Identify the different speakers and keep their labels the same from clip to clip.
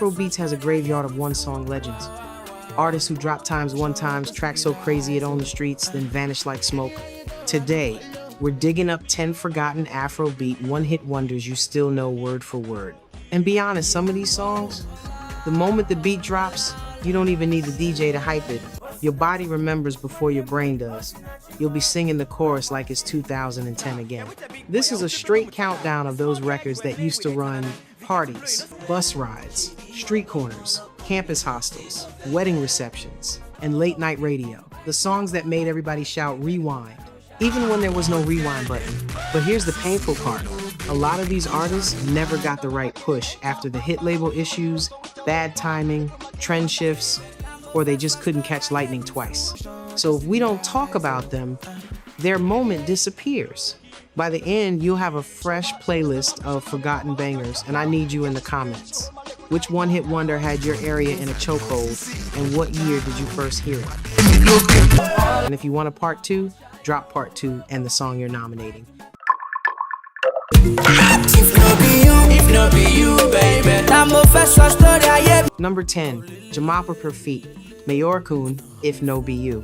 Speaker 1: Afrobeats has a graveyard of one-song legends. Artists who drop times one times, track so crazy it owned the streets, then vanished like smoke. Today, we're digging up 10 forgotten Afrobeat one-hit wonders you still know word for word. And be honest, some of these songs, the moment the beat drops, you don't even need the DJ to hype it. Your body remembers before your brain does. You'll be singing the chorus like it's 2010 again. This is a straight countdown of those records that used to run parties, bus rides, street corners, campus hostels, wedding receptions, and late night radio. The songs that made everybody shout rewind, even when there was no rewind button. But here's the painful part. A lot of these artists never got the right push after the hit label issues, bad timing, trend shifts, or they just couldn't catch lightning twice. So if we don't talk about them, their moment disappears. By the end, you'll have a fresh playlist of forgotten bangers, and I need you in the comments. Which one-hit wonder had your area in a chokehold, and what year did you first hear it? And if you want a part 2, drop part 2 and the song you're nominating. Number 10, Jamapa Per Feet, Mayor Kun, If No Be You.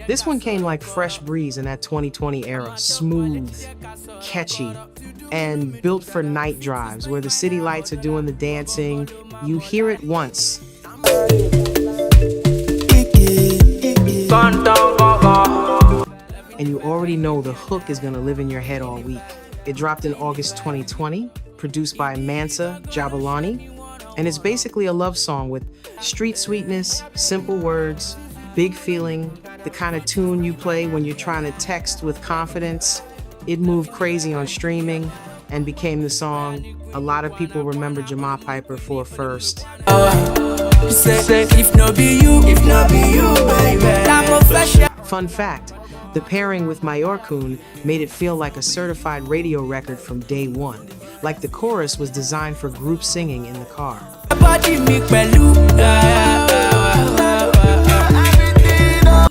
Speaker 1: This one came like fresh breeze in that 2020 era, smooth, catchy, and built for night drives where the city lights are doing the dancing. You hear it once, and you already know the hook is gonna live in your head all week. It dropped in August 2020, produced by Mansa Jabalani, and it's basically a love song with street sweetness, simple words, big feeling, the kind of tune you play when you're trying to text with confidence. It moved crazy on streaming and became the song a lot of people remember Jama Piper for first. Fun fact, the pairing with Mayor Kun made it feel like a certified radio record from day one, like the chorus was designed for group singing in the car.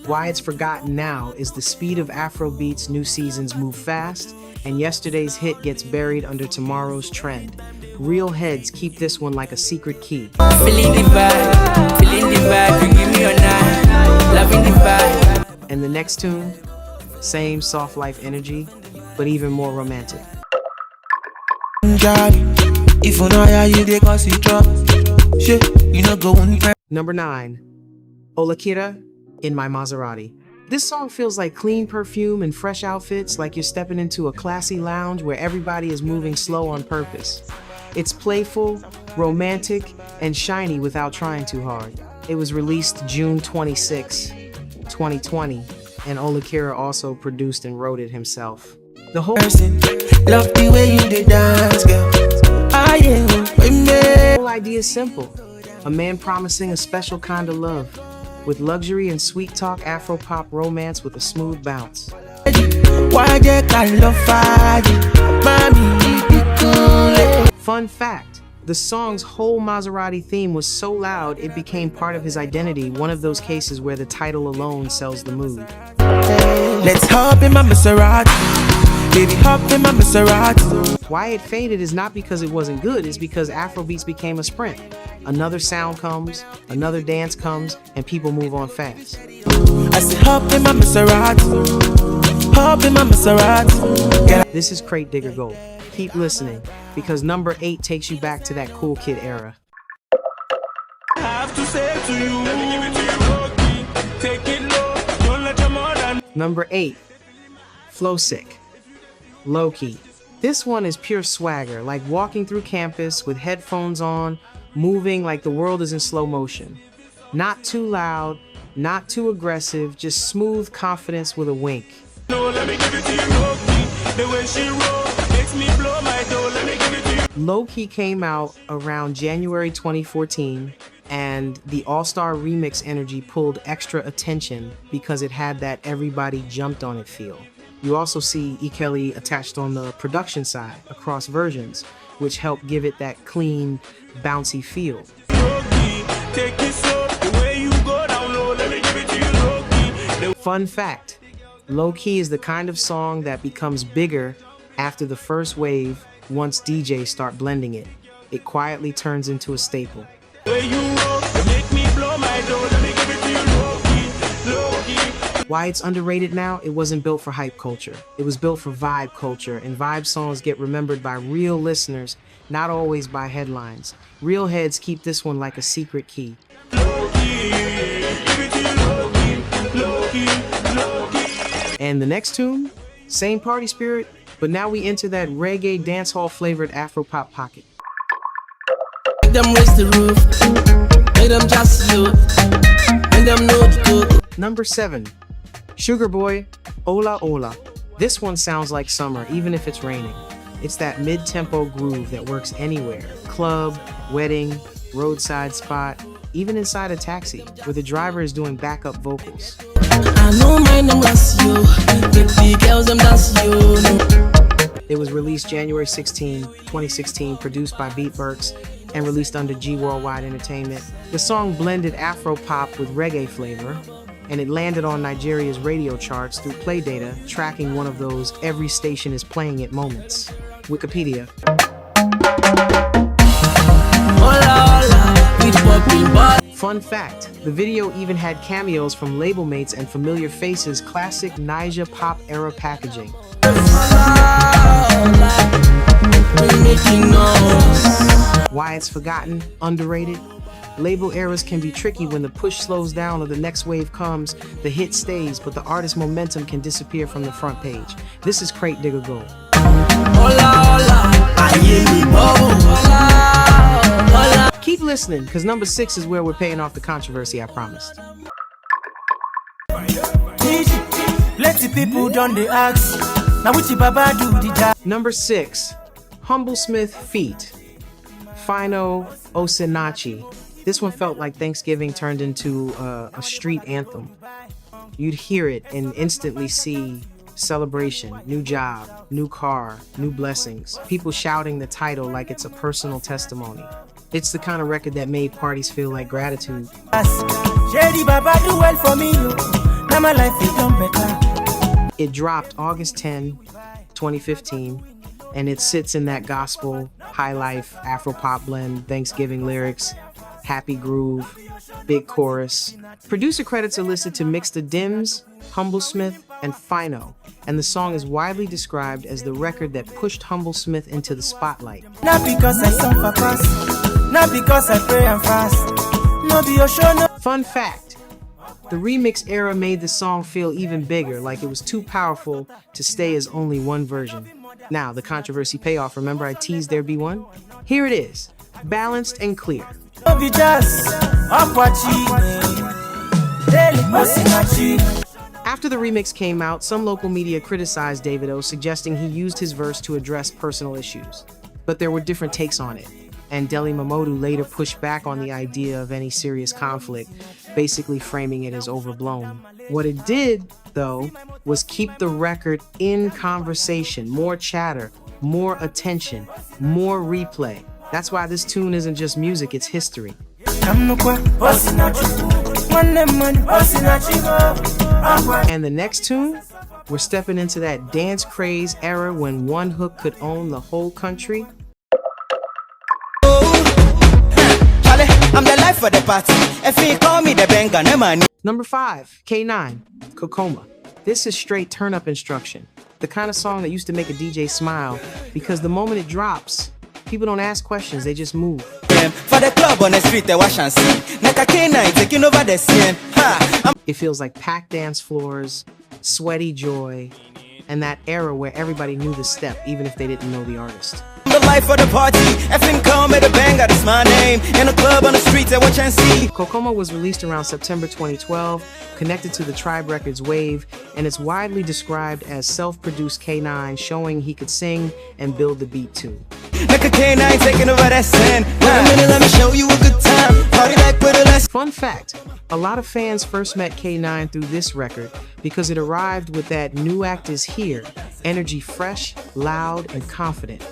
Speaker 1: Why it's forgotten now is the speed of Afrobeats' new seasons move fast, and yesterday's hit gets buried under tomorrow's trend. Real heads keep this one like a secret key. Feeling the vibe, you give me your night, loving the vibe. And the next tune, same soft life energy, but even more romantic. Number 9, Olakira, In My Maserati. This song feels like clean perfume and fresh outfits, like you're stepping into a classy lounge where everybody is moving slow on purpose. It's playful, romantic, and shiny without trying too hard. It was released June 26, 2020, and Olakira also produced and wrote it himself. The whole idea is simple. A man promising a special kind of love, with luxury and sweet talk Afro-pop romance with a smooth bounce. Fun fact, the song's whole Maserati theme was so loud it became part of his identity, one of those cases where the title alone sells the mood. Let's hop in my Maserati, baby, hop in my Maserati. Why it faded is not because it wasn't good, it's because Afrobeats became a sprint. Another sound comes, another dance comes, and people move on fast. I said hop in my Maserati, hop in my Maserati. This is Crate Digger Gold. Keep listening, because number 8 takes you back to that cool kid era. I have to say to you, let me give it to you, take it low, don't let your mother. Number 8, Flow Sick, Low Key. This one is pure swagger, like walking through campus with headphones on, moving like the world is in slow motion. Not too loud, not too aggressive, just smooth confidence with a wink. No, let me give it to you, low key. The way she rolls makes me blow my door. Let me give it to you. Low Key came out around January 2014, and the All-Star Remix energy pulled extra attention because it had that everybody jumped on it feel. You also see E. Kelly attached on the production side across versions, which helped give it that clean, bouncy feel. Fun fact, Low Key is the kind of song that becomes bigger After the first wave, once DJs start blending it, it quietly turns into a staple. Why it's underrated now? It wasn't built for hype culture. It was built for vibe culture, and vibe songs get remembered by real listeners, not always by headlines. Real heads keep this one like a secret key. And the next tune, same party spirit, but now we enter that reggae dancehall flavored Afro pop pocket.
Speaker 2: Make them raise the roof, make them just you, make them know the code.
Speaker 1: Number 7, Sugar Boy, Ola Ola. This one sounds like summer, even if it's raining. It's that mid-tempo groove that works anywhere. Club, wedding, roadside spot, even inside a taxi, where the driver is doing backup vocals.
Speaker 2: I know my name was you, the girls them dance you.
Speaker 1: It was released January 16, 2016, produced by Beatworks, and released under G Worldwide Entertainment. The song blended Afro pop with reggae flavor, and it landed on Nigeria's radio charts through play data, tracking one of those every station is playing it moments. Wikipedia. Fun fact, the video even had cameos from label mates and familiar faces, classic Naija pop era packaging. Why it's forgotten, underrated? Label eras can be tricky. When the push slows down or the next wave comes, the hit stays, but the artist's momentum can disappear from the front page. This is Crate Digger Gold. Keep listening, because number 6 is where we're paying off the controversy I promised.
Speaker 3: Plenty people done the ask. Now which Baba do the job.
Speaker 1: Number 6, Humble Smith feat. Fino Osinachi. This one felt like Thanksgiving turned into a street anthem. You'd hear it and instantly see celebration, new job, new car, new blessings, people shouting the title like it's a personal testimony. It's the kind of record that made parties feel like gratitude.
Speaker 3: Shady Baba do well for me. Now my life is done better.
Speaker 1: It dropped August 10, 2015, and it sits in that gospel, high life, Afro pop blend, Thanksgiving lyrics, happy groove, big chorus. Producer credits are listed to Mixta Dims, Humble Smith, and Fino, and the song is widely described as the record that pushed Humble Smith into the spotlight.
Speaker 3: Not because I suffer fast, not because I pray and fast. No be your show, no.
Speaker 1: Fun fact, the remix era made the song feel even bigger, like it was too powerful to stay as only one version. Now, the controversy payoff, remember I teased there be one? Here it is, balanced and clear.
Speaker 3: No be just
Speaker 1: After the remix came out, some local media criticized Davido, suggesting he used his verse to address personal issues. But there were different takes on it, and Deli Momodu later pushed back on the idea of any serious conflict, basically framing it as overblown. What it did, though, was keep the record in conversation, more chatter, more attention, more replay. That's why this tune isn't just music, it's history. And the next tune, we're stepping into that dance craze era when one hook could own the whole country.
Speaker 3: I'm the life of the party. If you call me the banger, no money.
Speaker 1: Number 5, K9, Kokoma. This is straight turn-up instruction. The kind of song that used to make a DJ smile, because the moment it drops, people don't ask questions, they just move.
Speaker 3: For the club on the street, they wash and see. Like a K9 taking over the scene.
Speaker 1: It feels like packed dance floors, sweaty joy, and that era where everybody knew the step, even if they didn't know the artist.
Speaker 3: The life of the party, effing call me the banger, that's my name. In a club on the streets, I watch and see.
Speaker 1: Kokoma was released around September 2012, connected to the Tribe Records wave, and it's widely described as self-produced K9, showing he could sing and build the beat too.
Speaker 3: Like a K9 taking over that scene. Wait a minute, let me show you a good time. Party like with a less.
Speaker 1: Fun fact, a lot of fans first met K9 through this record because it arrived with that new act is here, energy fresh, loud, and confident.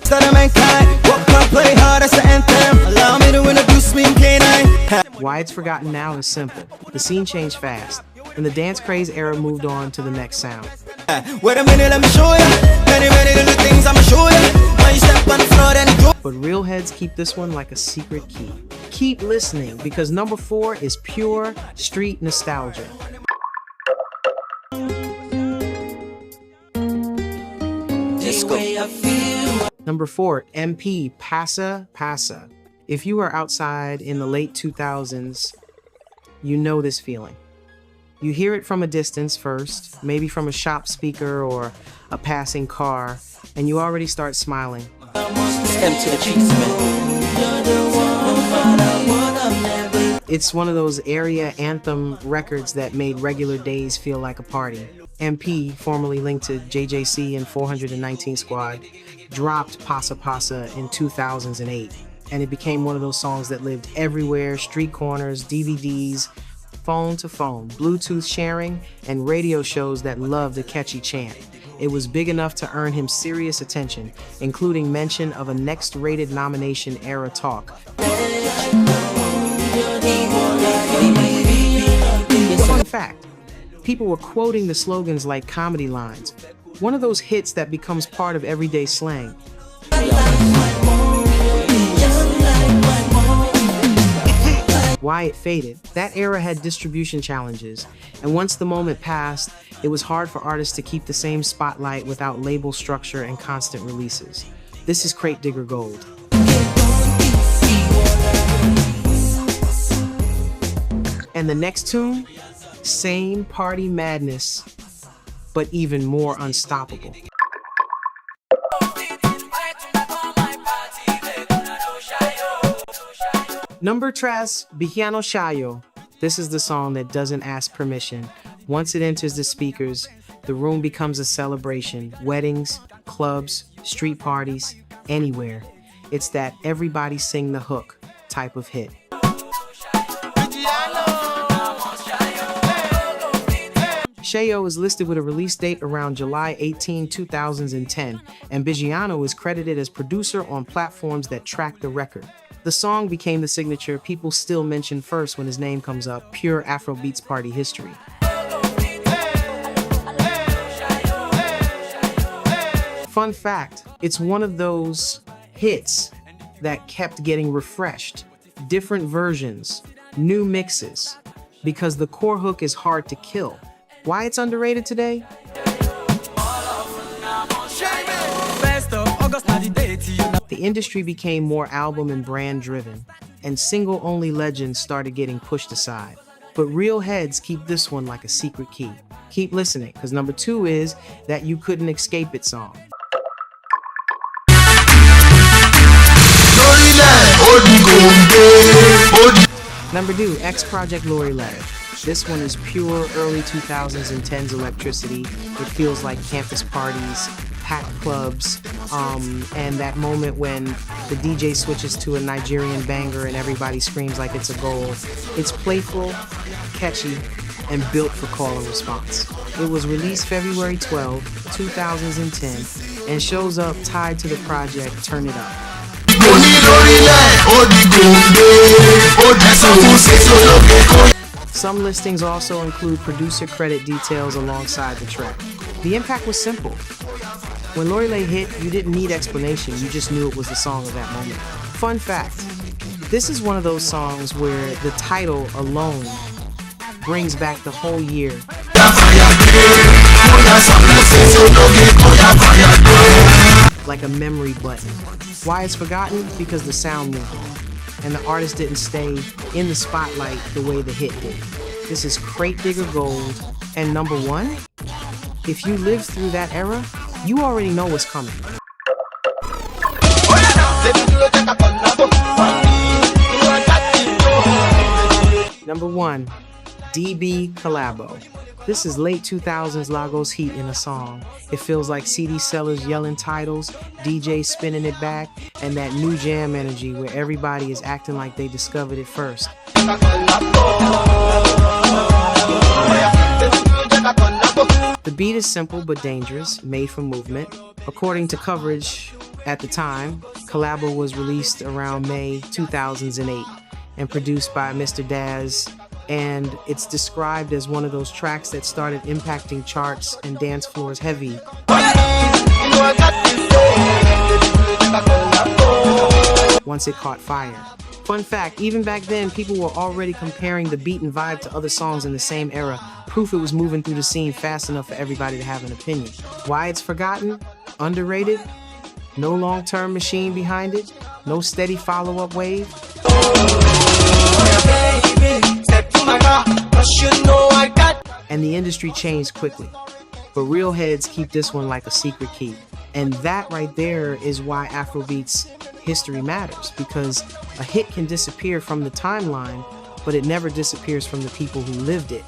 Speaker 1: Why it's forgotten now is simple. The scene changed fast, and the dance craze era moved on to the next sound.
Speaker 3: Wait a minute, let me show ya. Many, many little things I'ma show ya. When you step on the floor, then you
Speaker 1: But real heads keep this one like a secret key. Keep listening because number 4 is pure street nostalgia. Number 4, MP, Passa Passa. If you are outside in the late 2000s, you know this feeling. You hear it from a distance first, maybe from a shop speaker or a passing car, and you already start smiling. It's one of those area anthem records that made regular days feel like a party. MP, formerly linked to JJC and 419 Squad, dropped Passa Passa in 2008, and it became one of those songs that lived everywhere: street corners, DVDs, phone to phone, Bluetooth sharing, and radio shows that loved a catchy chant. It was big enough to earn him serious attention, including mention of a Next Rated nomination era talk. Fun fact, people were quoting the slogans like comedy lines, one of those hits that becomes part of everyday slang. Why it faded. That era had distribution challenges, and once the moment passed, it was hard for artists to keep the same spotlight without label structure and constant releases. This is Crate Digger Gold. And the next tune, same party madness, but even more unstoppable. Number 3, Bihiano Shayo. This is the song that doesn't ask permission. Once it enters the speakers, the room becomes a celebration. Weddings, clubs, street parties, anywhere. It's that everybody sing the hook type of hit. Shayo is listed with a release date around July 18, 2010, and Bigiano is credited as producer on platforms that track the record. The song became the signature people still mention first when his name comes up, pure Afrobeats party history. Fun fact, it's one of those hits that kept getting refreshed, different versions, new mixes, because the core hook is hard to kill. Why it's underrated today? The industry became more album and brand driven, and single-only legends started getting pushed aside. But real heads keep this one like a secret key. Keep listening, because number 2 is That You Couldn't Escape It song. Number 2, X Project Lori Letter. This one is pure early 2000s and 10s electricity. It feels like campus parties, packed clubs, and that moment when the DJ switches to a Nigerian banger and everybody screams like it's a goal. It's playful, catchy, and built for call and response. It was released February 12, 2010, and shows up tied to the project Turn It Up. Some listings also include producer credit details alongside the track. The impact was simple. When Lori Lay hit, you didn't need explanation, you just knew it was the song of that moment. Fun fact, this is one of those songs where the title alone brings back the whole year. Like a memory button. Why it's forgotten? Because the sound moved on, and the artist didn't stay in the spotlight the way the hit did. This is Crate Digger Gold, and number 1, if you lived through that era, you already know what's coming. Number 1, DB Collabo. This is late 2000s Lagos heat in a song. It feels like CD sellers yelling titles, DJs spinning it back, and that new jam energy where everybody is acting like they discovered it first. The beat is simple but dangerous, made for movement. According to coverage at the time, Collabo was released around May 2008 and produced by Mr. Daz and it's described as one of those tracks that started impacting charts and dance floors heavy once it caught fire. Fun fact, even back then, people were already comparing the beat and vibe to other songs in the same era, proof it was moving through the scene fast enough for everybody to have an opinion. Why it's forgotten? Underrated? No long-term machine behind it? No steady follow-up wave? And the industry changed quickly. But real heads keep this one like a secret key. And that right there is why Afrobeats history matters, because a hit can disappear from the timeline, but it never disappears from the people who lived it.